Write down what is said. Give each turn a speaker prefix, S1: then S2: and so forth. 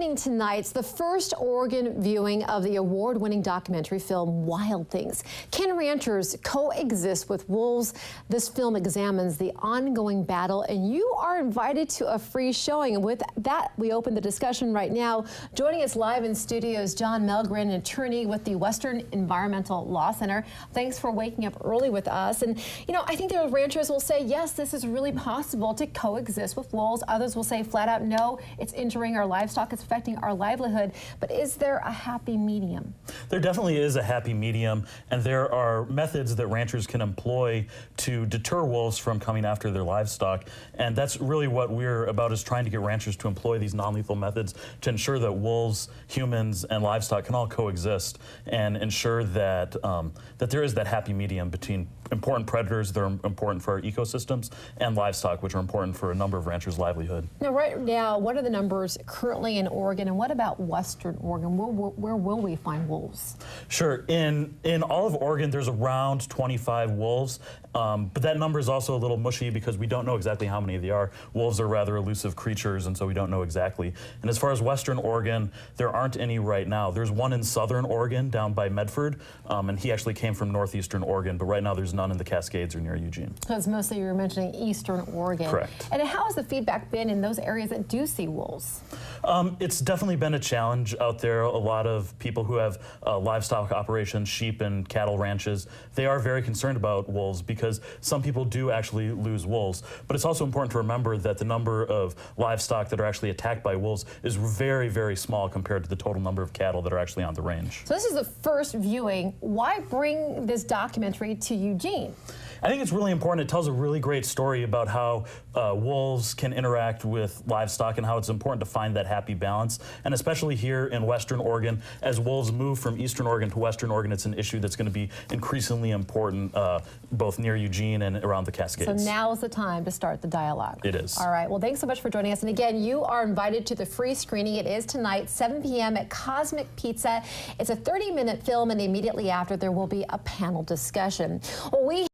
S1: happening tonight. It's the first Oregon viewing of the award-winning documentary film Wild Things. Can ranchers coexist with wolves? This film examines the ongoing battle, and you are invited to a free showing. And with that, we open the discussion right now. Joining us live in studio is John Melgren, an attorney with the Western Environmental Law Center. Thanks for waking up early with us. And, you know, I think there are ranchers will say, yes, this is really possible to coexist with wolves. Others will say flat out, no, it's injuring our livestock, it's affecting our livelihood. But is there a happy medium?
S2: There definitely is a happy medium, and there are methods that ranchers can employ to deter wolves from coming after their livestock. And that's really what we're about, is trying to get ranchers to employ these non-lethal methods to ensure that wolves, humans, and livestock can all coexist, and ensure that that there is that happy medium between important predators that are important for our ecosystems and livestock, which are important for a number of ranchers' livelihood.
S1: Now, right now, what are the numbers currently in Oregon, and what about Western Oregon? Where will we find wolves?
S2: Sure. In all of Oregon, there's around 25 wolves, but that number is also a little mushy because we don't know exactly how many there are. Wolves are rather elusive creatures, and so we don't know exactly. And as far as Western Oregon, there aren't any right now. There's one in Southern Oregon down by Medford, and he actually came from Northeastern Oregon, but right now there's none in the Cascades or near Eugene.
S1: So it's mostly, you were mentioning Eastern Oregon.
S2: Correct.
S1: And how has the feedback been in those areas that do see wolves?
S2: It's definitely been a challenge out there. A lot of people who have livestock operations, sheep and cattle ranches, they are very concerned about wolves because some people do actually lose wolves. But it's also important to remember that the number of livestock that are actually attacked by wolves is very, very small compared to the total number of cattle that are actually on the range.
S1: So this is the first viewing. Why bring this documentary to Eugene?
S2: I think it's really important. It tells a really great story about how wolves can interact with livestock and how it's important to find that happy balance. And especially here in Western Oregon, as wolves move from Eastern Oregon to Western Oregon, it's an issue that's going to be increasingly important both near Eugene and around the Cascades.
S1: So now is the time to start the dialogue.
S2: It is.
S1: All right. Well, thanks so much for joining us. And again, you are invited to the free screening. It is tonight, 7 p.m. at Cosmic Pizza. It's a 30-minute film, and immediately after, there will be a panel discussion. Well,